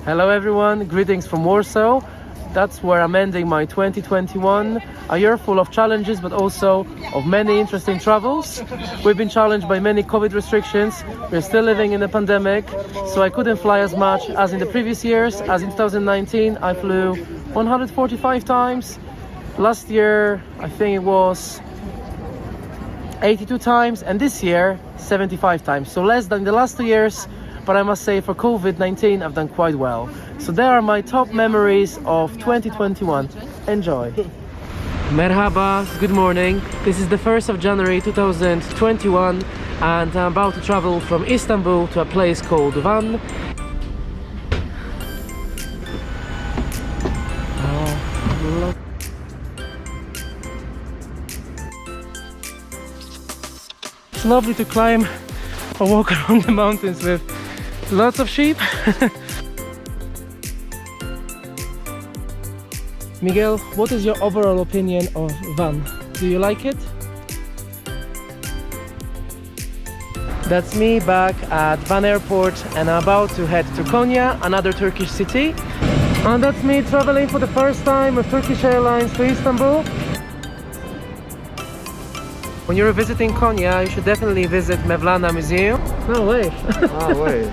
Hello everyone, greetings from Warsaw. That's where I'm ending my 2021, a year full of challenges but also of many interesting travels. We've been challenged by many COVID restrictions. We're still living in a pandemic, so I couldn't fly as much as in the previous years. As in 2019, I flew 145 times. Last year, I think it was 82 times, and this year 75 times, so less than the last 2 years, but I must say for COVID-19 I've done quite well. So there are my top memories of 2021. Enjoy. Merhaba, good morning. This is the 1st of January 2021 and I'm about to travel from Istanbul to a place called Van. It's lovely to climb or walk around the mountains with lots of sheep. Miguel, what is your overall opinion of Van? Do you like it? That's me back at Van Airport and I'm about to head to Konya, another Turkish city. And that's me traveling for the first time with Turkish Airlines to Istanbul. When you're visiting Konya, you should definitely visit Mevlana Museum. No way! Ah, way.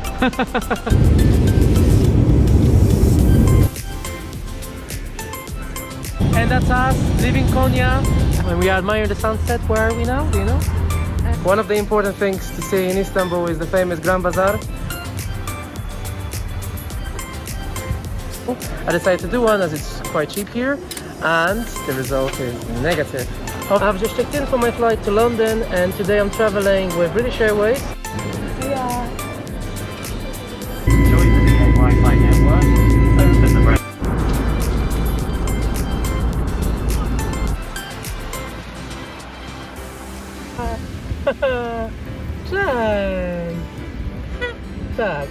And that's us leaving Konya. When we admire the sunset, where are we now? Do you know? One of the important things to see in Istanbul is the famous Grand Bazaar. I decided to do one as it's quite cheap here, and the result is negative. I've just checked in for my flight to London, and today I'm traveling with British Airways. Yeah. Join the VA Wi-Fi network. Open the browser. Tak.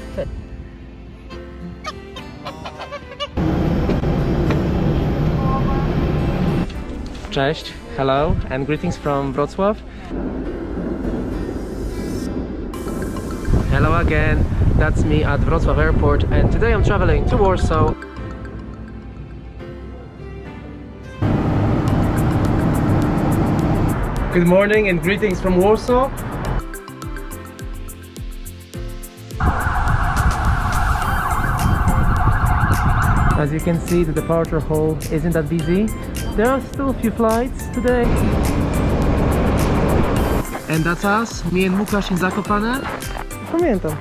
Cześć, hello, and greetings from Wrocław. Hello again, that's me at Wrocław Airport, and today I'm traveling to Warsaw. Good morning and greetings from Warsaw. As you can see, the departure hall isn't that busy. There are still a few flights today. And that's us, me and Łukasz in Zakopane. Pamiętam.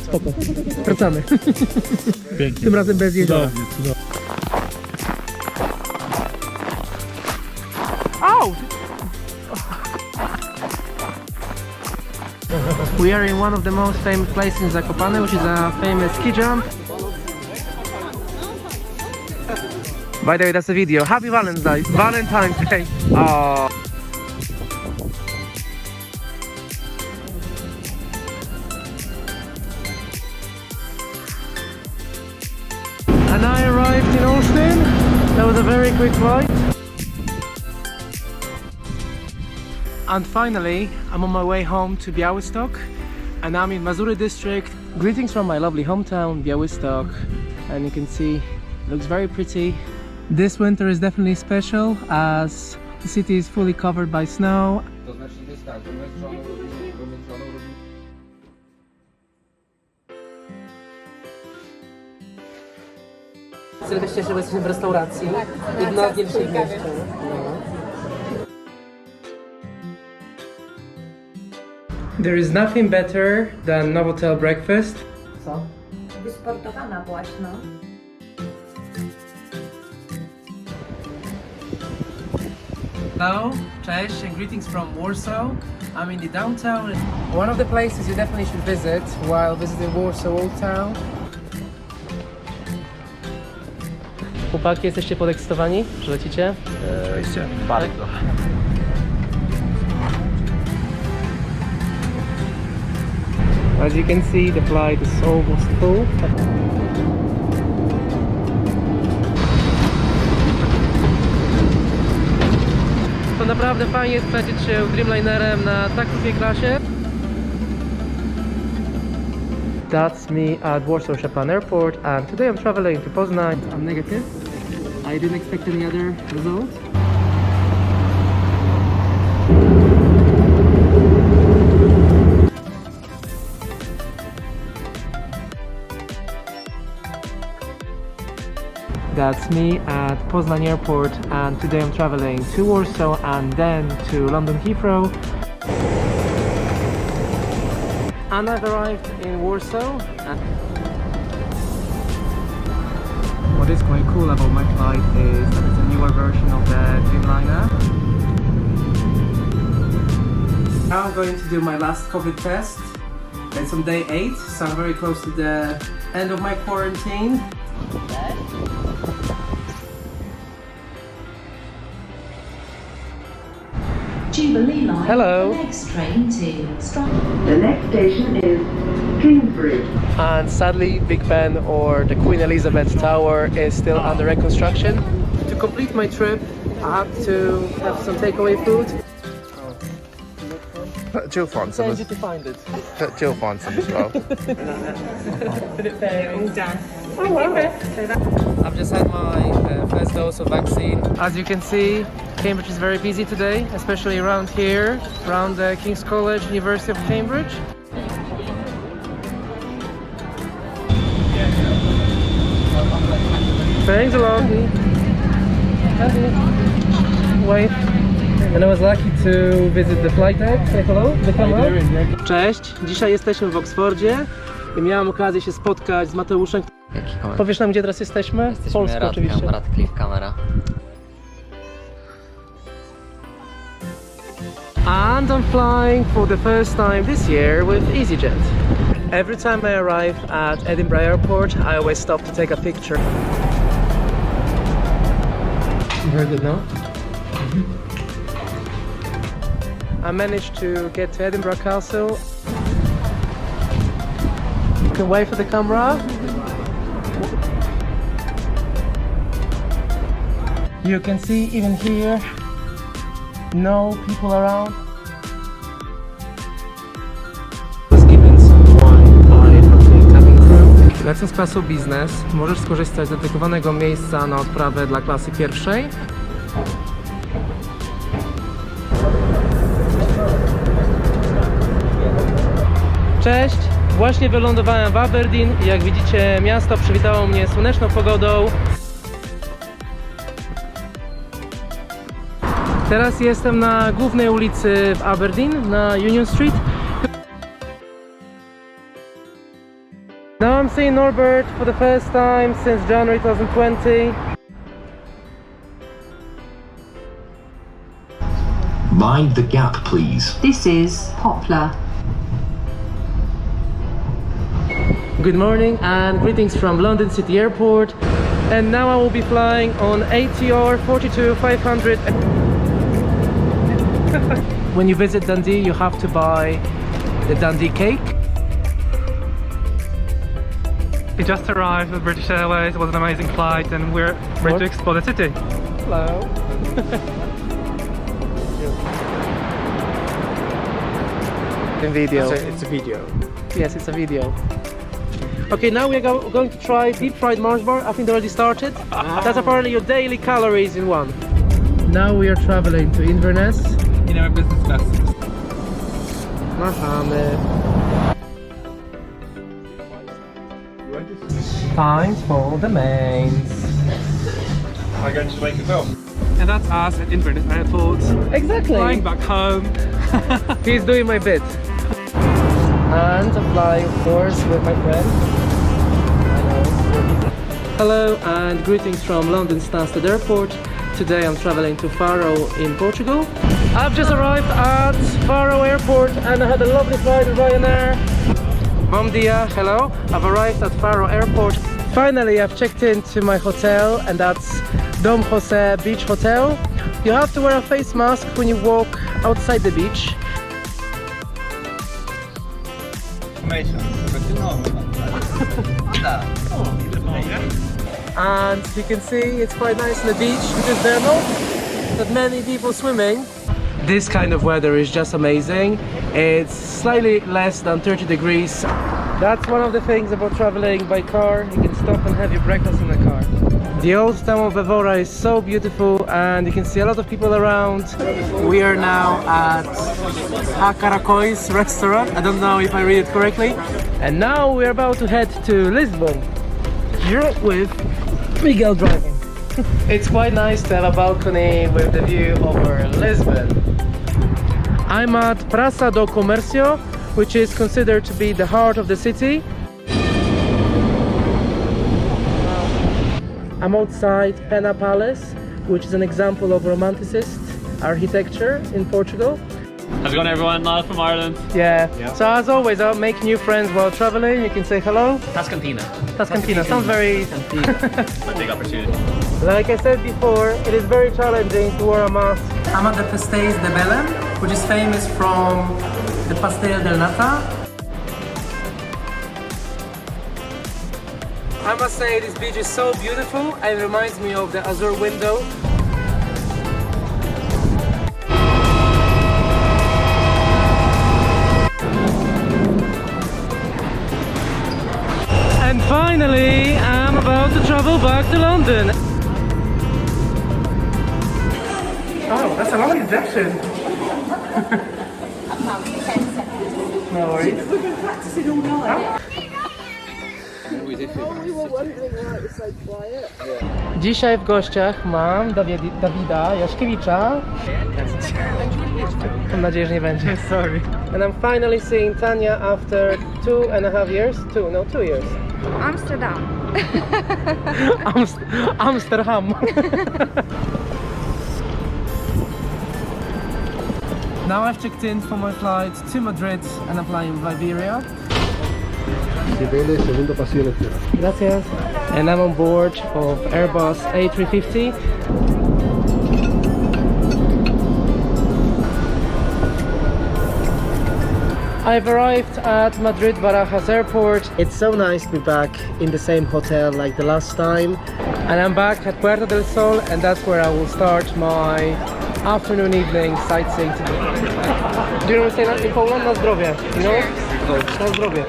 Spoko. Wracamy. Pięknie. Tym razem bez jeziora. Ow! We are in one of the most famous places in Zakopane, which is a famous ski jump. By the way, that's a video. Happy Valentine's Day! Oh. And I arrived in Austin. That was a very quick flight. And finally, I'm on my way home to Białystok, and I'm in Mazury district. Greetings from my lovely hometown, Białystok. And you can see, it looks very pretty. This winter is definitely special as the city is fully covered by snow. Serdecznie się jesteśmy w restauracji. Jedna w pierwszej mieście. There is nothing better than novotel breakfast. Co? Wysportowana byłaś, no. Hello, cześć, and greetings from Warsaw. I'm in the downtown. One of the places you definitely should visit while visiting Warsaw Old Town. Chłopaki, jesteście podekscytowani, że lecicie? Oczywiście, bardzo. As you can see, the flight is almost full. To naprawdę fajnie jest przejść się Dreamlinerem na tak krótkiej klasie. That's me at Warsaw Airport, and today I'm traveling to Poznań. I'm negative. I didn't expect any other result. That's me at Poznań Airport, and today I'm traveling to Warsaw and then to London Heathrow. And I've arrived in Warsaw. And what is quite cool about my flight is that it's a newer version of the Dreamliner. Now I'm going to do my last COVID test. It's on day 8, so I'm very close to the end of my quarantine. Jubilee line. Hello. The next train to The next station is Kingsbridge. And sadly, Big Ben or the Queen Elizabeth Tower is still under reconstruction. To complete my trip, I had to have some takeaway food. Jill finds some Send as you to find it. Jill finds some as well. I've just had my first dose of vaccine. As you can see, Cambridge is very busy today, especially around here, around the King's College, University of Cambridge. Thanks a lot. Wait. And I was lucky to visit the flight deck. Say hello, the camera. Cześć, dzisiaj jesteśmy w Oksfordzie i miałem okazję się spotkać z Mateuszem. Jaki komentarz? Powiesz nam, gdzie teraz jesteśmy? Jesteśmy Polsku oczywiście. Radcliffe kamera. And I'm flying for the first time this year with EasyJet. Every time I arrive at Edinburgh Airport, I always stop to take a picture. Very good, no? I managed to get to Edinburgh Castle. You can wait for the camera. You can see even here, no people around. Was given some wine by the cabin crew. Lecąc klasą biznes, możesz skorzystać z dedykowanego miejsca na odprawę dla klasy pierwszej. Cześć! Właśnie wylądowałem w Aberdeen i jak widzicie, miasto przywitało mnie słoneczną pogodą. Teraz jestem na głównej ulicy w Aberdeen, na Union Street. Now I'm seeing Norbert for the first time since January 2020. Mind the gap, please. This is Poplar. Good morning and greetings from London City Airport. And now I will be flying on ATR 42500. When you visit Dundee, you have to buy the Dundee cake. We just arrived with British Airways. It was an amazing flight and we're ready to explore the city. Hello. In video. It's a video. Yes, it's a video. Okay, now we're going to try deep fried Mars bar. I think they already started. That's apparently your daily calories in one. Now we are traveling to Inverness. You know, business class. Mohammed. Time for the mains. Am I going to make a film? And that's us at Inverness Airport. Exactly. Flying back home. He's doing my bit. And I'm flying, of course, with my friend. Hello and greetings from London Stansted Airport. Today I'm traveling to Faro in Portugal. I've just arrived at Faro Airport and I had a lovely flight with Ryanair. Bom dia, hello. I've arrived at Faro Airport. Finally, I've checked into my hotel, and that's Dom Jose Beach Hotel. You have to wear a face mask when you walk outside the beach. And you can see it's quite nice on the beach because there are not that many people swimming. This kind of weather is just amazing. It's slightly less than 30 degrees. That's one of the things about traveling by car. You can stop and have your breakfast in the car. The old town of Belvedere is so beautiful and you can see a lot of people around. We are now at Akarakoi's restaurant. I don't know if I read it correctly. And now we're about to head to Lisbon. Europe with Miguel driving. It's quite nice to have a balcony with the view over Lisbon. I'm at Praça do Comércio, which is considered to be the heart of the city. I'm outside Pena Palace, which is an example of Romanticist architecture in Portugal. How's it going, everyone? Lyle from Ireland. Yeah. So as always, I'll make new friends while traveling. You can say hello. Tascantina. Tascantina sounds very... A big opportunity. Like I said before, it is very challenging to wear a mask. I'm at the Pastéis de Belém, which is famous from the Pastel del Nata. I must say this beach is so beautiful and it reminds me of the Azure window. And finally, I'm about to travel back to London. Oh, that's a long injection. No worries. We've been practicing all night. Dzisiaj w gościach mam Dawida Jaszkiewicza. Mam nadzieję, że nie będzie. Sorry. And I'm finally seeing Tanya after 2.5 years. 2 years. Amsterdam. Amsterdam. Now I've checked in for my flight to Madrid and I'm flying with Iberia. Gracias. And I'm on board of Airbus A350. I've arrived at Madrid Barajas airport. It's so nice to be back in the same hotel like the last time. And I'm back at Puerta del Sol and that's where I will start my afternoon evening sightseeing today. Do you know what I'm saying in Poland? Na zdrowie, you know? Na zdrowie.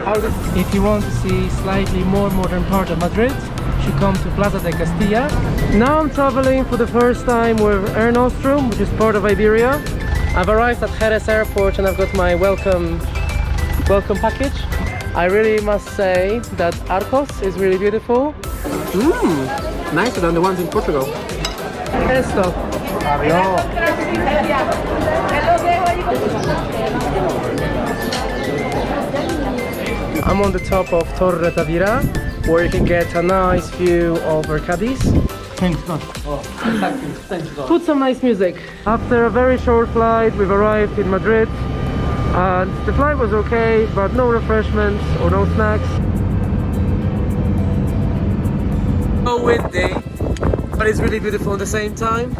If you want to see slightly more modern part of Madrid, you should come to Plaza de Castilla. Now I'm traveling for the first time with Air Nostrum, which is part of Iberia. I've arrived at Jerez airport and I've got my welcome package. I really must say that Arcos is really beautiful. Nicer than the ones in Portugal. Esto. I'm on the top of Torre Tavira, where you can get a nice view over Cadiz. Thanks God. Thanks God. Put some nice music. After a very short flight, we've arrived in Madrid. And the flight was okay, but no refreshments or no snacks. So windy, but it's really beautiful at the same time.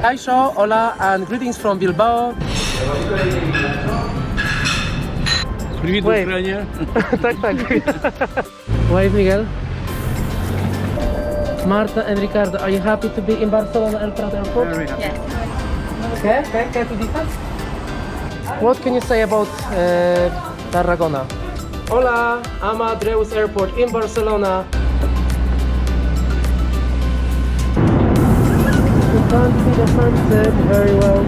Kaisho, hola, and greetings from Bilbao. Привет, Ukraine. Tak. Wave, Miguel. Marta and Ricardo, are you happy to be in Barcelona El Prat Airport? Yes. Okay, to defense. What can you say about Tarragona? Hola, I'm at Reus Airport in Barcelona. You can't see the sunset very well.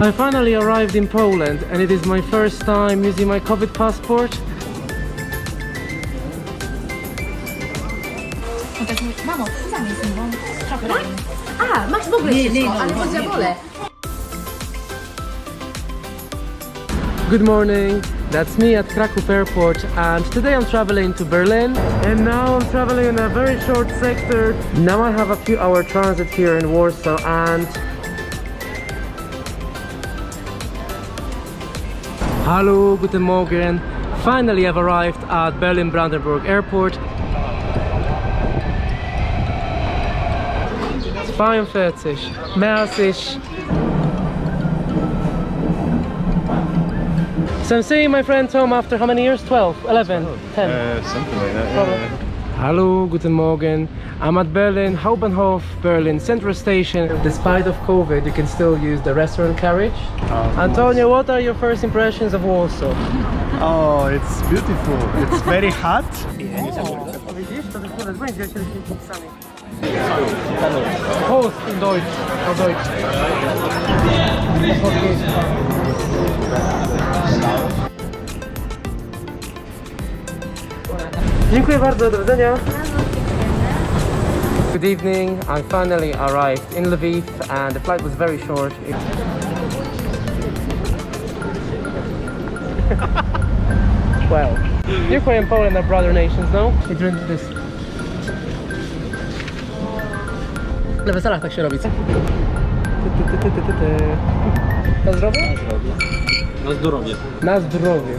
I finally arrived in Poland and it is my first time using my COVID passport. Mamo, scusa mi, trochę. A, masz w ogóle wszystko, ale chodź ja wolę. Good morning, that's me at Kraków Airport and today I'm traveling to Berlin and now I'm traveling in a very short sector. Now I have a few hour transit here in Warsaw and... Hallo, guten Morgen. Finally I've arrived at Berlin-Brandenburg Airport. 42, mehr als So I'm seeing my friend Tom after how many years? 12, 11, 10? Something like that. Probably. Hallo, guten Morgen. I'm at Berlin, Hauptbahnhof, Berlin Central Station. Despite of COVID, you can still use the restaurant carriage. Antonio, what are your first impressions of Warsaw? Oh, it's beautiful. It's very hot. Post in Deutsch. Auf Deutsch. Okay. Dziękuję bardzo, do widzenia. Good evening, I finally arrived in Lviv and the flight was very short. Well, Ukraine and Poland are brother nations, no? I drink this. Na weselach tak się robi, co? Na zdrowie? Na zdrowie. Na zdrowie.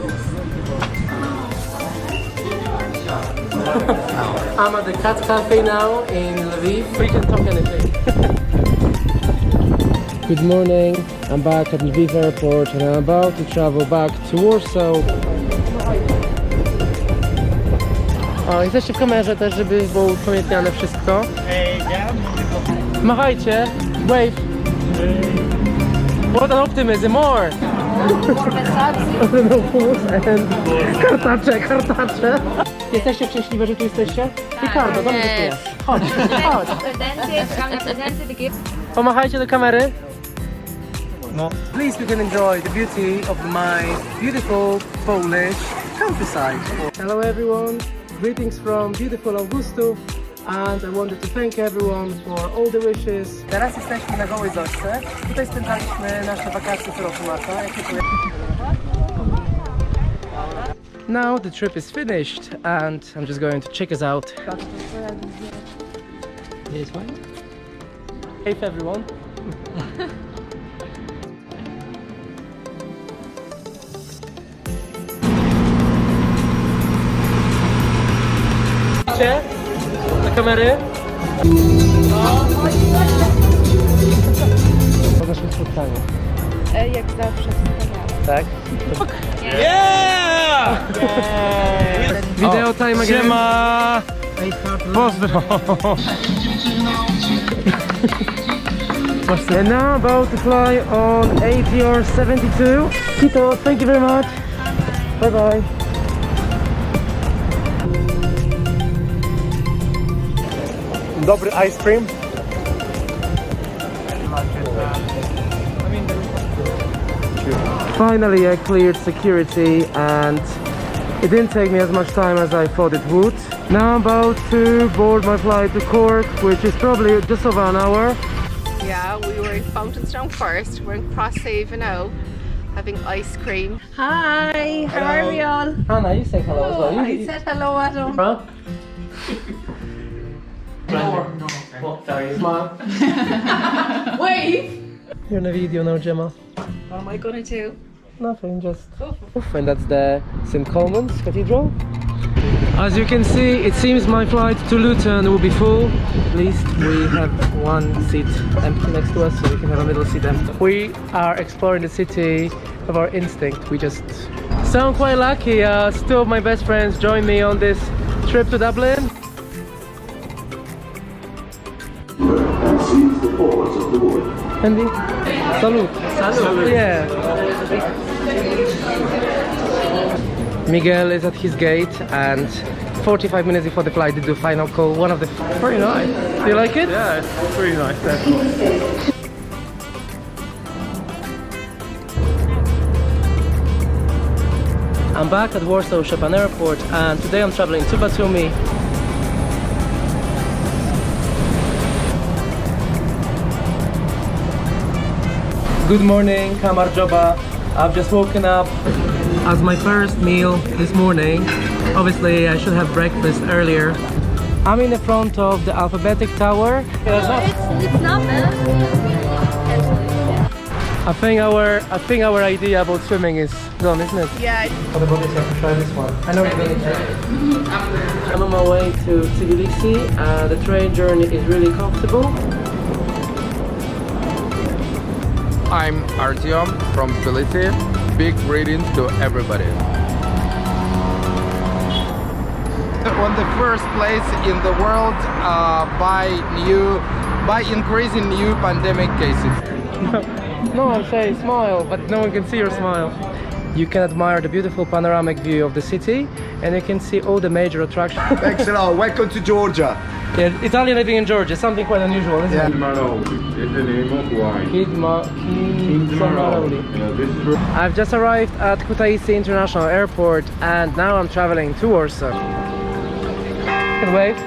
I'm at the Cat Cafe now in Lviv. We can talk anything. Good morning. I'm back at Lviv airport and I'm about to travel back to Warsaw. O, jesteście w kamerze też, żeby było upamiętniane wszystko. Machajcie. Wave. What an optimism, more! Kartacze. Jesteście szczęśliwe, że tu jesteście? Ricardo, dobrze, że tu jest. Chodź, chodź. Pomachajcie do kamery. No. Please, we can enjoy the beauty of my beautiful Polish countryside. Hello everyone, greetings from beautiful Augustów. And I wanted to thank everyone for all the wishes. Teraz jesteśmy na Gołej Zośce. Tutaj spędzaliśmy nasze wakacje co roku lata. Now the trip is finished and I'm just going to check us out. Yes, fine. Hey everyone. Na kamery. Po naszym spotkaniu. Jak zawsze wspaniale. Tak? Yeah! Video time again. Siema! Pozdro! And now about to fly on ATR 72. Tito, thank you very much. Bye bye. Dobry ice cream. Finally, I cleared security and it didn't take me as much time as I thought it would. Now I'm about to board my flight to Cork, which is probably just over an hour. Yeah, we were in Fountainstown first. We're in Crosshaven now, having ice cream. Hi, how are we all? Hannah, you say hello as well. I said hello, Adam. Huh? No. Sorry, smile. Wave! You're in a video now, Gemma. What am I gonna do? Nothing, just... Oof, and that's the St. Coleman's Cathedral. As you can see, it seems my flight to Luton will be full. At least we have one seat empty next to us, so we can have a middle seat empty. We are exploring the city of our instinct. We just... So I'm quite lucky. Two of my best friends joined me on this trip to Dublin. Andy? Salute. Salute. Yeah. Miguel is at his gate and 45 minutes before the flight they do final call. One of the... Very nice. Do you like it? Yeah, it's pretty nice. Definitely. I'm back at Warsaw Chopin Airport and today I'm traveling to Batumi. Good morning, Kamar Joba. I've just woken up as my first meal this morning. Obviously, I should have breakfast earlier. I'm in the front of the alphabetic tower. It's not bad. I think our idea about swimming is done, isn't it? Yeah. What about this? I have to try this one. I know you're going to try it. I'm on my way to Tbilisi. The train journey is really comfortable. I'm Artyom from Tbilisi. Big greetings to everybody. One the first place in the world by increasing new pandemic cases. No, I'm saying smile, but no one can see your smile. You can admire the beautiful panoramic view of the city, and you can see all the major attractions. Thanks a lot. Welcome to Georgia. Yeah, Italian living in Georgia, something quite unusual, isn't it? Is the name of wine. I've just arrived at Kutaisi International Airport, and now I'm traveling to Warsaw. Good wave.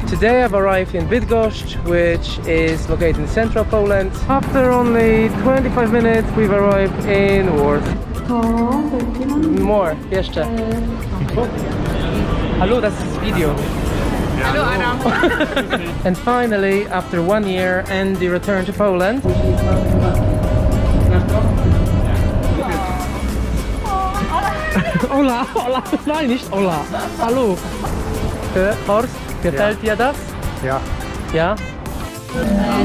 Today I've arrived in Bydgoszcz, which is located in central Poland. After only 25 minutes we've arrived in Warsaw. More, jeszcze. Hello, that's video. Hello, Adam. And finally, after 1 year, Andy returned to Poland. Ola, Ola, nein, nicht Ola. Hallo. Horst, gefällt dir das? Ja. Ja?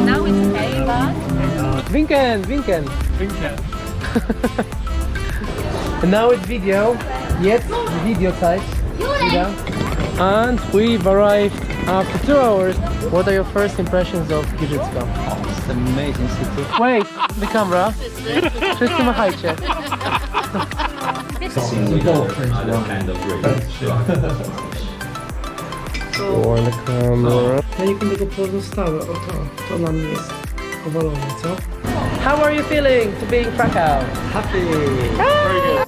Now it's Airbus. Winken, winken. Winken. And now it's video. Jetzt video Zeit. Wieder. And we've arrived after 2 hours. What are your first impressions of Giżycko? It's an amazing city. Wait, the camera. Wszyscy machajcie. For the camera. Ja nie będę go pozostały. O to na mnie jest powalone, co? How are you feeling to be in Krakow? Happy. Very good.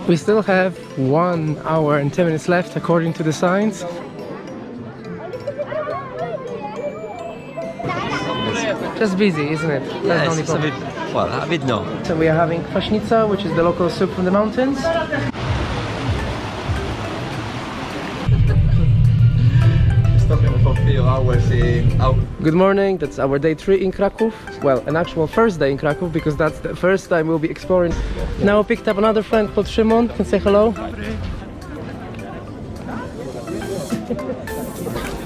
We still have 1 hour and 10 minutes left according to the signs. Just busy, isn't it? That's the only It's a problem. bit, well, a bit no. So we are having kwaśnica, which is the local soup from the mountains. Stopping for a few hours in... Good morning, that's our day 3 in Kraków. Well, an actual first day in Kraków, because that's the first time we'll be exploring. Now I picked up another friend called Szymon. Can say hello.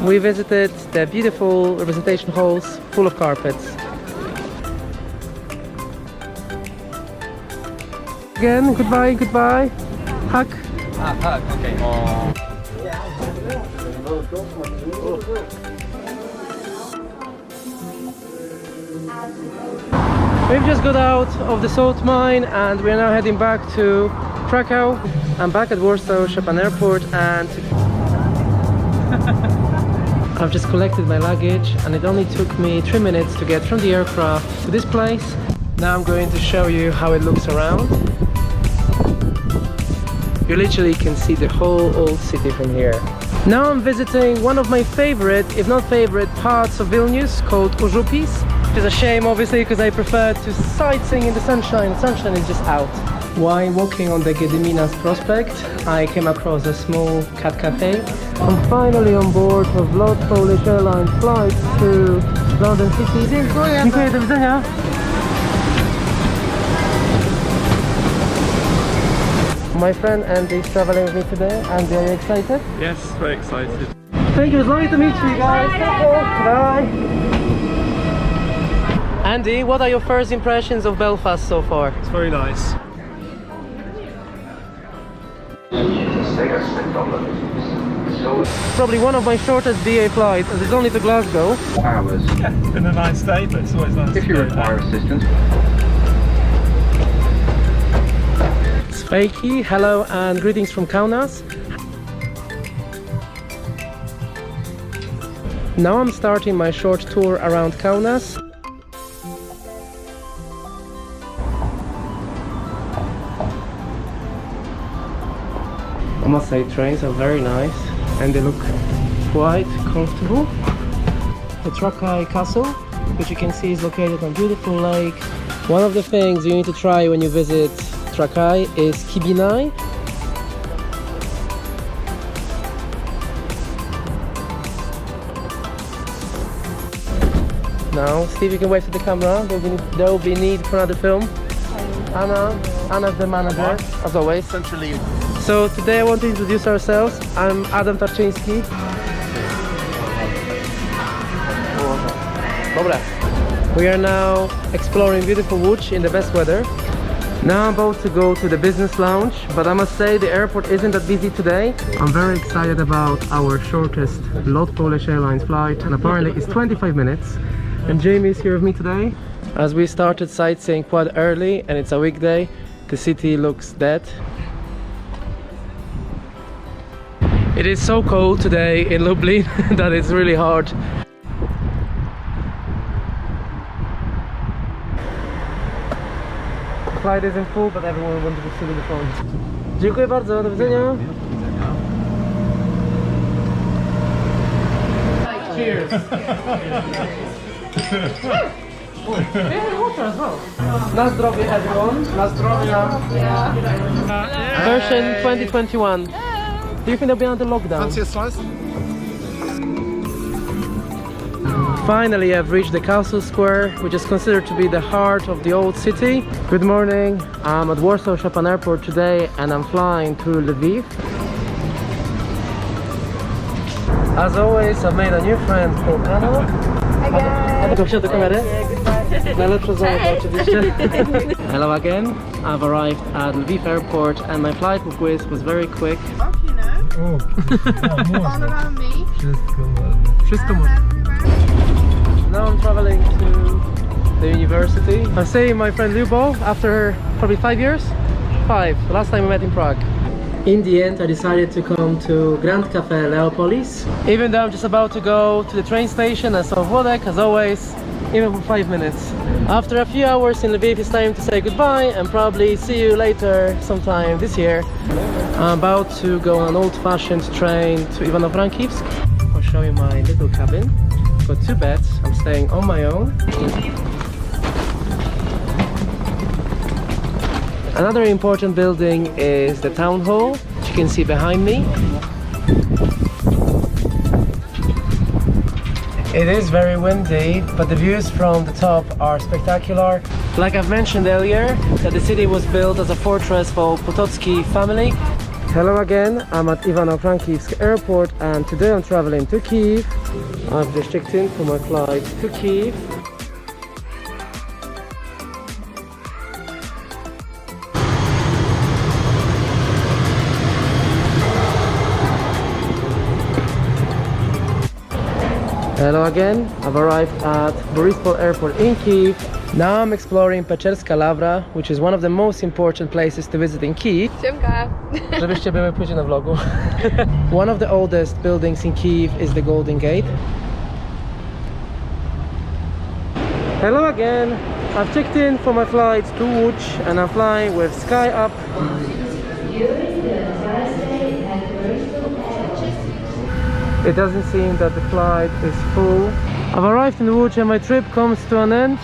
We visited the beautiful representation halls full of carpets. Again, goodbye, goodbye. Hug. Okay. We've just got out of the salt mine and we're now heading back to Krakow. I'm back at Warsaw Szczepan Airport and I've just collected my luggage and it only took me 3 minutes to get from the aircraft to this place. Now I'm going to show you how it looks around. You literally can see the whole old city from here. Now I'm visiting one of my favorite, if not favorite, parts of Vilnius called Užupis. Which is a shame obviously because I prefer to sightseeing in the sunshine. The sunshine is just out. While walking on the Gediminas Prospect, I came across a small cat cafe. I'm finally on board of Lot Polish Airlines flights to London City. Dziękuję, do widzenia. My friend Andy is traveling with me today. Andy, are you excited? Yes, very excited. Thank you, it's lovely to meet you guys. Bye. Andy, what are your first impressions of Belfast so far? It's very nice. Probably one of my shortest BA flights, and it's only to Glasgow. Yeah, been a nice day, but it's always nice. If you require assistance. Sveiki, hello and greetings from Kaunas. Now I'm starting my short tour around Kaunas. I must say trains are very nice and they look quite comfortable. The Trakai Castle, which you can see is located on a beautiful lake. One of the things you need to try when you visit Trakai is kibinai. Now, Steve, you can wave to the camera. There will be need for another film. Anna's the manager, as always. Centrally. So today I want to introduce ourselves. I'm Adam Tarczyński. Dobre. We are now exploring beautiful Łódź in the best weather. Now I'm about to go to the business lounge, but I must say the airport isn't that busy today. I'm very excited about our shortest LOT Polish Airlines flight, and apparently it's 25 minutes. And Jamie is here with me today. As we started sightseeing quite early and it's a weekday, the city looks dead. It is so cold today in Lublin that it's really hard. The flight isn't full, but everyone wanted to sit in the front. Dziękuję bardzo, do widzenia. Cheers. Water as well. Na zdrowie everyone. Na zdrowie. Version 2021. Do you think they'll be under lockdown? Fancy a slice? Finally, I've reached the Castle Square, which is considered to be the heart of the old city. Good morning. I'm at Warsaw Chopin Airport today and I'm flying to Lviv. As always, I've made a new friend called Anna. Hi guys. Wsiadł do kamery? Najlepsze zajęcie oczywiście. Hello again. I've arrived at Lviv Airport and my flight with Wizz was very quick. All around me. Wszystko można. Now I'm traveling to the university. I'm staying with my friend Lubo after probably 5 years? 5. Last time we met in Prague. In the end, I decided to come to Grand Cafe Leopolis. Even though I'm just about to go to the train station and saw Włodek, as always, even for 5 minutes. After a few hours in Lviv, it's time to say goodbye and probably see you later sometime this year. I'm about to go on an old-fashioned train to Ivano-Frankivsk. I'll show you my little cabin. Got 2 beds. I'm staying on my own. Another important building is the town hall, which you can see behind me. It is very windy, but the views from the top are spectacular. Like I've mentioned earlier, that the city was built as a fortress for Potocki family. Hello again, I'm at Ivano-Frankivsk airport and today I'm traveling to Kyiv. I've just checked in for my flight to Kyiv. Hello again, I've arrived at Borispol airport in Kyiv. Now I'm exploring Peczerska Lavra, which is one of the most important places to visit in Kyiv. Siemka. Żebyście były później na vlogu. One of the oldest buildings in Kyiv is the Golden Gate. Hello again, I've checked in for my flight to Łódź and I'm flying with Sky Up. It doesn't seem that the flight is full. I've arrived in Łódź and my trip comes to an end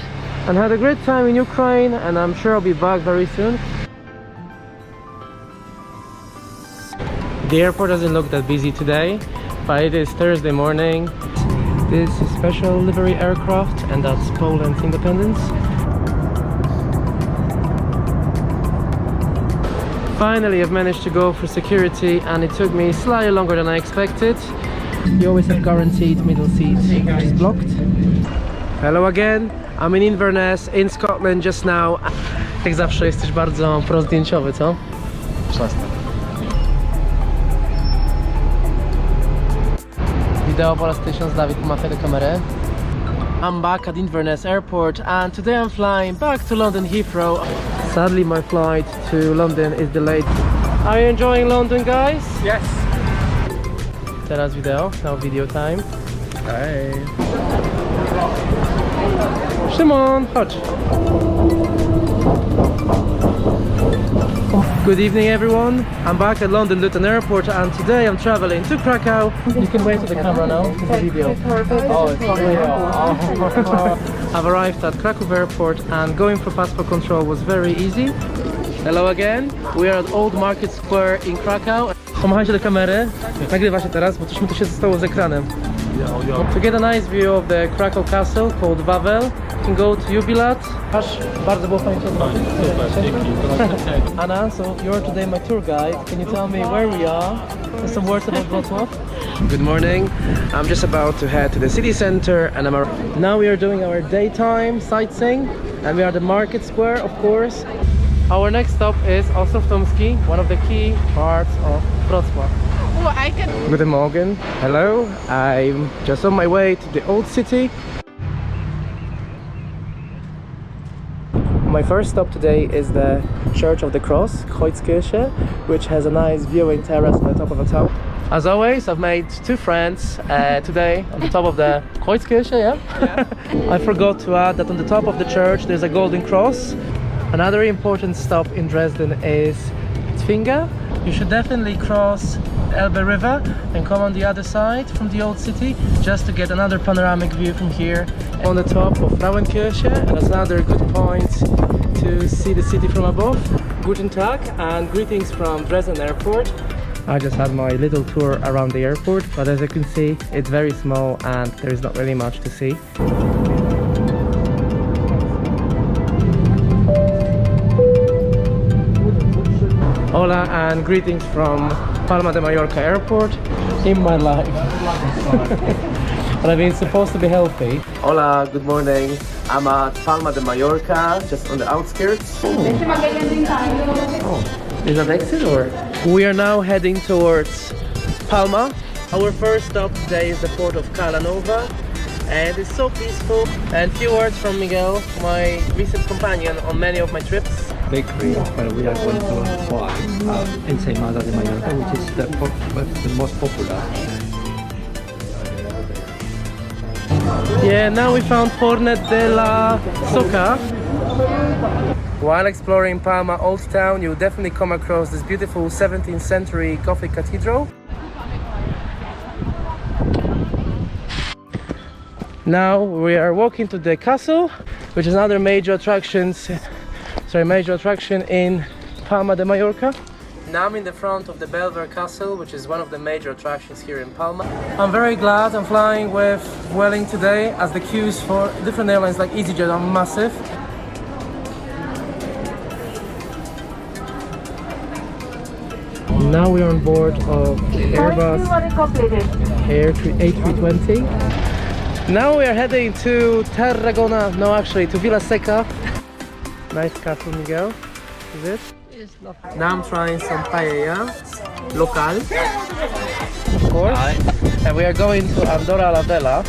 and had a great time in Ukraine and I'm sure I'll be back very soon. The airport doesn't look that busy today, but it is Thursday morning. This is special livery aircraft and that's Poland's independence. Finally, I've managed to go for security and it took me slightly longer than I expected. You always have guaranteed middle seat, which is blocked. Hello again, I'm in Inverness, in Scotland just now. Jak zawsze jesteś bardzo prozdjęciowy, co? Przestań. Wideo po raz 1000, Dawid pomachaj do kamery. I'm back at Inverness airport and today I'm flying back to London Heathrow. Sadly my flight to London is delayed. Are you enjoying London, guys? Yes. Teraz wideo, now video time. Hey. Szymon, chodź. Good evening everyone, I'm back at London Luton Airport and today I'm traveling to Krakow. You can wave to the camera now, it's a video. Oh, it's real. I've arrived at Krakow Airport and going for passport control was very easy. Hello again, we are at Old Market Square in Krakow. Pomachajcie do kamery, nagrywa się teraz, bo coś mi tu się zostało z ekranem. To get a nice view of the Krakow Castle called Wawel, you can go to Jubilat. Bardzo było fajnie. Anna, so you're today my tour guide. Can you tell me where we are and some words about Wrocław? Good morning. I'm just about to head to the city center, and now we are doing our daytime sightseeing, and we are at the market square, of course. Our next stop is Ostrów-Tomski, one of the key parts of Wrocław. Oh, I can. Guten Morgen. Hello. I'm just on my way to the old city. My first stop today is the Church of the Cross, Kreuzkirche, which has a nice viewing terrace on the top of the town. As always, I've made two friends today on the top of the Kreuzkirche, yeah? I forgot to add that on the top of the church there's a golden cross. Another important stop in Dresden is Zwinger. You should definitely cross the Elbe River and come on the other side from the old city just to get another panoramic view from here on the top of Frauenkirche, and that's another good point to see the city from above. Guten Tag and greetings from Dresden Airport. I just had my little tour around the airport, but as you can see, it's very small and there is not really much to see. Hola and greetings from Palma de Mallorca airport in my life. And I've been supposed to be healthy. Hola, good morning. I'm at Palma de Mallorca, just on the outskirts. Oh, is that exit or? We are now heading towards Palma. Our first stop today is the port of Cala Nova, and it's so peaceful. And few words from Miguel, my recent companion on many of my trips. Bakery where we are going to buy Ensaimada de Mallorca, which is the most popular. Yeah, now we found Fornet de la Soca. While exploring Palma Old Town, you'll definitely come across this beautiful 17th century Gothic cathedral. Now we are walking to the castle, which is another major attraction in Palma de Mallorca. Now I'm in the front of the Belvedere Castle, which is one of the major attractions here in Palma. I'm very glad I'm flying with Vueling today, as the queues for different airlines like EasyJet are massive. Now we are on board of the Airbus A320. Now we are heading to Tarragona, no actually to Vila Seca. Nice castle, Miguel. Is it? Now I'm trying some paella, local, of course. And we are going to Andorra la Vella.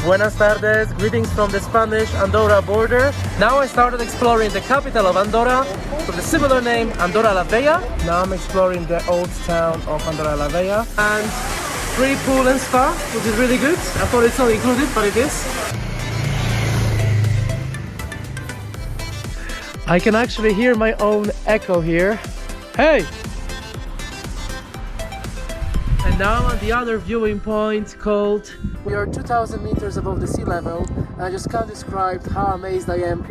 Buenas tardes, greetings from the Spanish Andorra border. Now I started exploring the capital of Andorra with a similar name, Andorra la Vella. Now I'm exploring the old town of Andorra la Vella. And free pool and spa, which is really good. I thought it's not included, but it is. I can actually hear my own echo here. Hey! And now I'm at the other viewing point called... We are 2,000 meters above the sea level, and I just can't describe how amazed I am.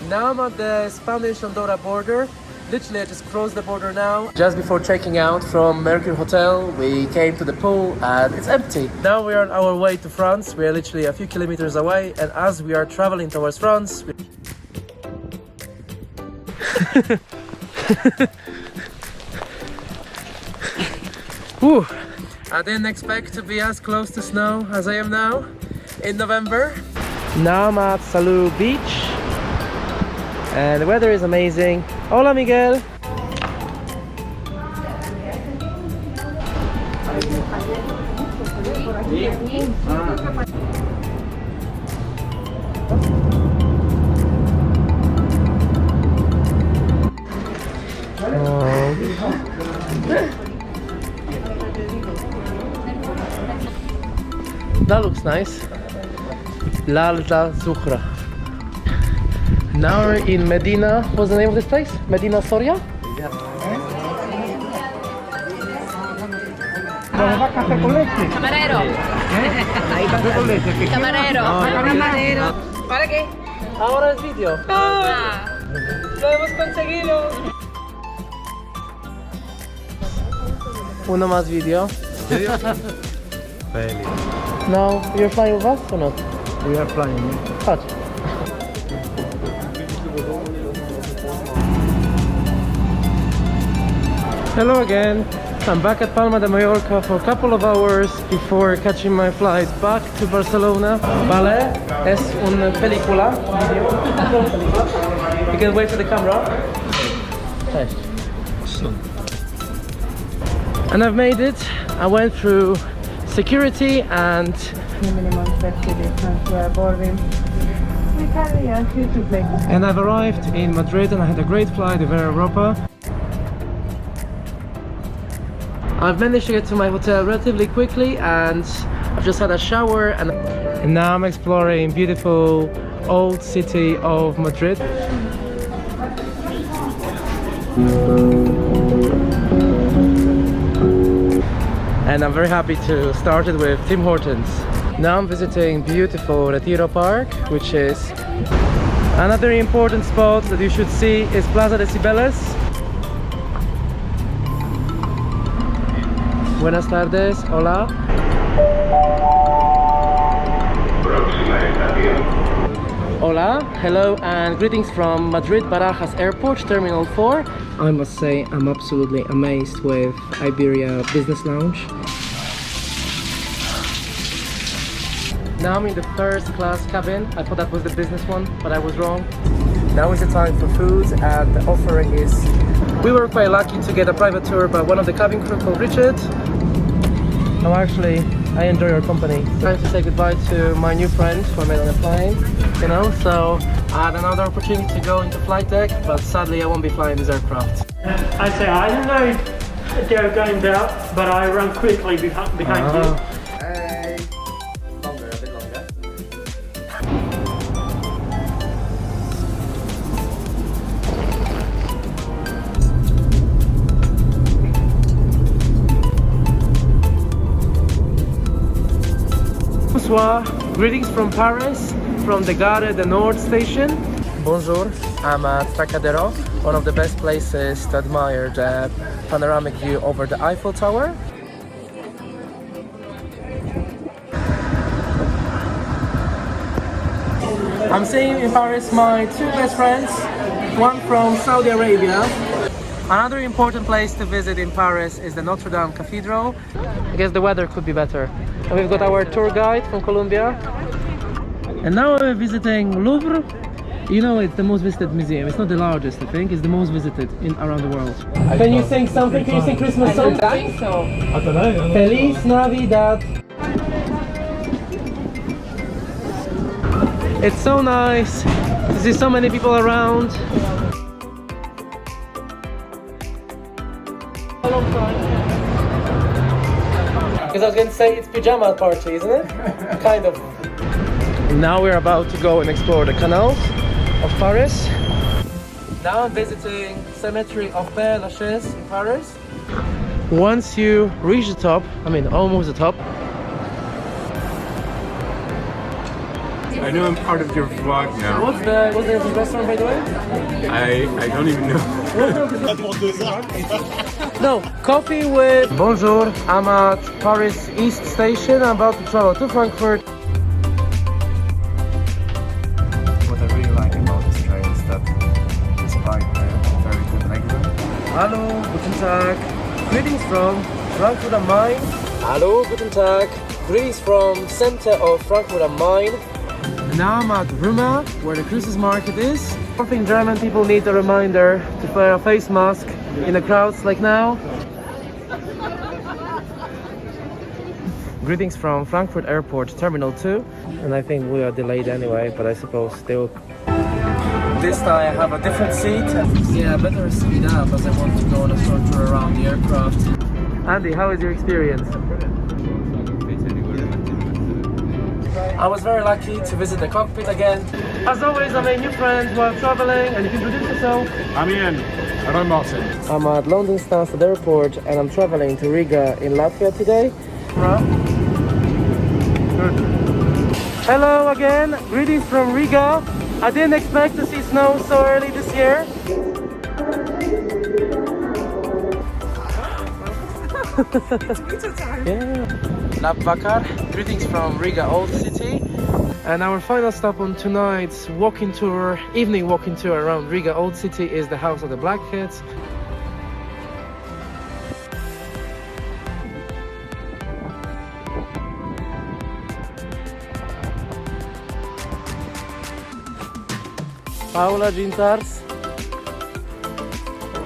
Now I'm at the Spanish Andorra border. Literally I just crossed the border now. Just before checking out from Mercure Hotel, we came to the pool and it's empty. Now we are on our way to France. We are literally a few kilometers away, and as we are traveling towards France... Whew. I didn't expect to be as close to snow as I am now in November. Now I'm at Salou Beach and the weather is amazing. Hola Miguel! That looks nice. L'Alta Zuhra. Now we're in Medina. What's the name of this place? Medina Soria? Camarero. Camarero. Camarero. ¿Para qué? Ahora es video. Lo hemos conseguido. Uno más video. Really. No, you're flying with us or not? We are flying. Patrz. Hello again. I'm back at Palma de Mallorca for a couple of hours before catching my flight back to Barcelona. Vale, es una película. You can wait for the camera. Cześć. And I've made it. I went through security and I've arrived in Madrid and I had a great flight with Air Europa. I've managed to get to my hotel relatively quickly and I've just had a shower and now I'm exploring beautiful old city of Madrid. And I'm very happy to start it with Tim Hortons. Now I'm visiting beautiful Retiro Park, which is another important spot that you should see is Plaza de Cibeles. Buenas tardes, hola. Hola, hello and greetings from Madrid Barajas Airport, Terminal 4. I must say I'm absolutely amazed with Iberia Business Lounge. Now I'm in the first class cabin. I thought that was the business one, but I was wrong. Now is the time for food and the offering is... We were quite lucky to get a private tour by one of the cabin crew called Richard. I enjoy your company. Time to say goodbye to my new friend who I met on the plane, you know, so I had another opportunity to go into flight deck, but sadly I won't be flying this aircraft. I say, I didn't know they were going down, but I ran quickly behind you. Longer, a bit longer. Bonsoir, greetings from Paris, from the Gare de Nord station. Bonjour, I'm at Trocadero, one of the best places to admire the panoramic view over the Eiffel Tower. I'm seeing in Paris my two best friends, one from Saudi Arabia. Another important place to visit in Paris is the Notre Cathedral. I guess the weather could be better. And we've got our tour guide from Colombia. And now we're visiting Louvre. You know, it's the most visited museum. It's not the largest, I think. It's the most visited around the world. Can you sing something? Can you sing Christmas songs? I think so. I don't know. Feliz Navidad. It's so nice to see so many people around. Because I was going to say it's pyjama party, isn't it? Kind of. Now we're about to go and explore the Canals of Paris. Now I'm visiting Cemetery of Père Lachaise in Paris. Once you reach the top, I mean almost the top. I know I'm part of your vlog now. What's the restaurant, by the way? I don't even know. No, coffee with... Bonjour, I'm at Paris East Station. I'm about to travel to Frankfurt. What I really like about this train is that despite the very good regular. Hallo, guten Tag. Greetings from Frankfurt am Main. Hallo, guten Tag. Greetings from center of Frankfurt am Main. Now I'm at Ruma, where the Christmas market is. I think German people need a reminder to wear a face mask in the crowds like now. Greetings from Frankfurt Airport Terminal 2. And I think we are delayed anyway, but I suppose they will... This time I have a different seat. Yeah, I better speed up as I want to go on a short tour around the aircraft. Andy, how is your experience? I was very lucky to visit the cockpit again. As always, I made new friends while traveling, and you can introduce yourself. I'm Ian. And I'm Martin. I'm at London Stansted Airport, and I'm traveling to Riga in Latvia today. Good. Hello again, greetings from Riga. I didn't expect to see snow so early this year. It's winter time. Yeah. Vakar, greetings from Riga Old City. And our final stop on tonight's walking tour, evening walking tour around Riga Old City is the House of the Black Kids. Paula Gintars.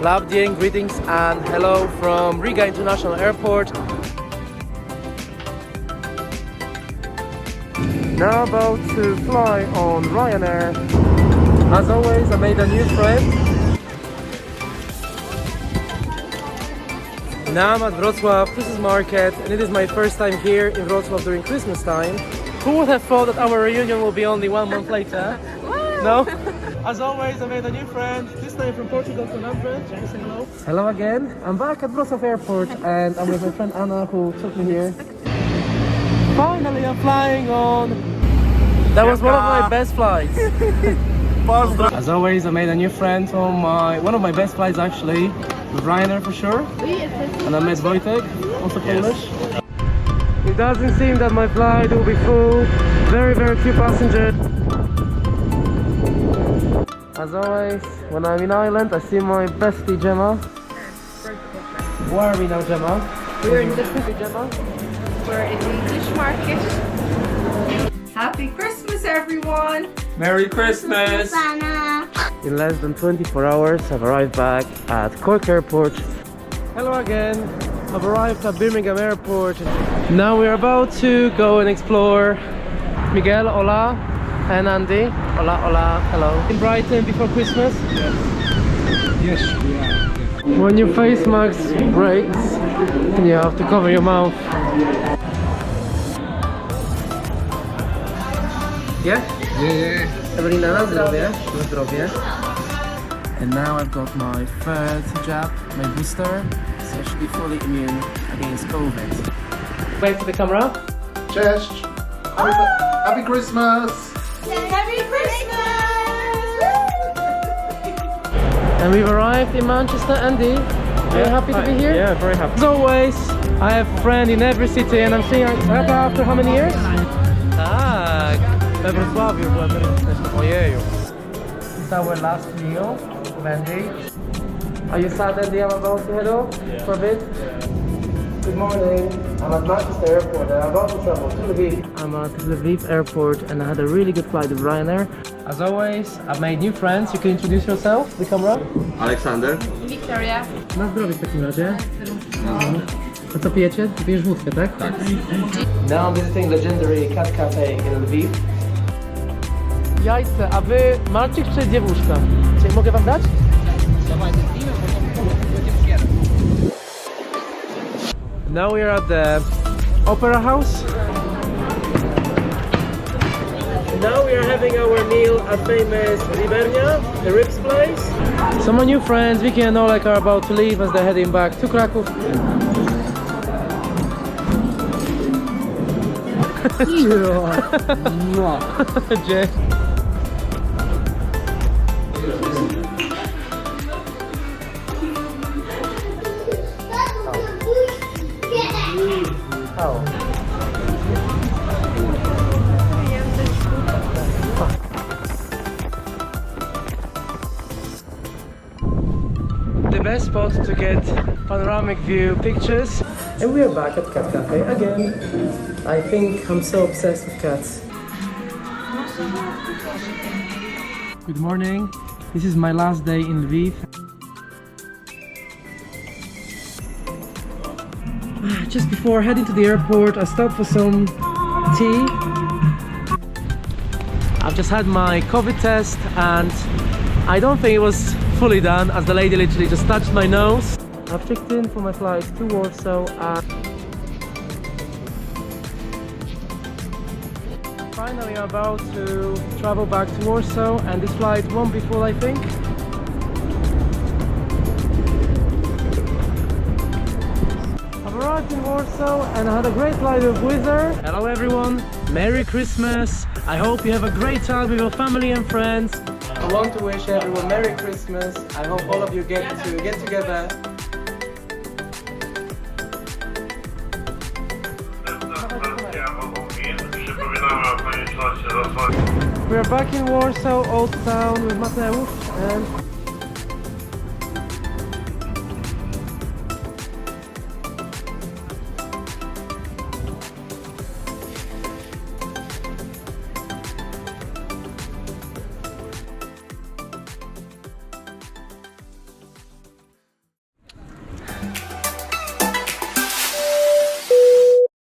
Labdien, greetings and hello from Riga International Airport. Now about to fly on Ryanair. As always, I made a new friend. Now I'm at Wrocław Christmas market and it is my first time here in Wrocław during Christmas time. Who would have thought that our reunion will be only 1 month later? No? As always, I made a new friend, this time from Portugal to Andorra. Can you say hello? Hello again. I'm back at Wrocław Airport and I'm with my friend Anna who took me here. Finally, I'm flying on. That was one of my best flights. As always, I made a new friend on one of my best flights actually, with Ryanair for sure. And I met Wojtek, also Polish. It doesn't seem that my flight will be full. Very, very few passengers. As always, when I'm in Ireland, I see my bestie Gemma. Where are we now, Gemma? We're in the Gemma. We're in the English market. Happy Christmas, everyone! Merry Christmas! In less than 24 hours, I've arrived back at Cork Airport. Hello again. I've arrived at Birmingham Airport. Now we're about to go and explore. Miguel, hola, and Andy. Hola, hola, hello. In Brighton before Christmas? Yes, we are. When your face mask breaks, you have to cover your mouth. Yeah? Yeah. Ewelina, na zdrowie. Na zdrowie. And now I've got my third jab, my booster. It's actually fully immune against COVID. Wave to the camera. Cześć. Happy Christmas. Merry Christmas! And we've arrived in Manchester. Andy, are you happy to be here? Yeah, very happy. As always, I have a friend in every city and I'm seeing Europa after how many years? Tak, we Wrocławiu byłem wcześniej. Ojeju. It's our last meal, Andy. Are you sad, Andy? I'm about to head off for a bit. Good morning. I'm at Manchester Airport and I'm about to travel to Lviv. I'm at Lviv Airport and I had a really good flight with Ryanair. As always, I've made new friends. You can introduce yourself, the camera. Aleksander. Victoria. Na zdrowie w takim razie. A co pijecie? Pijesz wódkę, tak? Tak. Now I'm visiting legendary cat cafe in Lviv. Jajce, a wy malczyk czy dziewuszka? Czy mogę wam dać? Now we are at the Opera House. Now we are having our meal at famous Iberia, the ribs place. So my new friends, Vicky and Oleg, are about to leave as they're heading back to Kraków. Gdzie? Oh. The best spot to get panoramic view pictures, and we are back at Cat Cafe again. I think I'm so obsessed with cats. Good morning. This is my last day in Lviv. Just before heading to the airport, I stopped for some tea. I've just had my COVID test and I don't think it was fully done, as the lady literally just touched my nose. I've checked in for my flight to Warsaw and finally I'm about to travel back to Warsaw, and this flight won't be full, I think. I've arrived in Warsaw and I had a great flight with Wizard. Hello everyone, Merry Christmas. I hope you have a great time with your family and friends. I want to wish everyone Merry Christmas. I hope all of you get together. We're back in Warsaw, Old Town with Mateusz and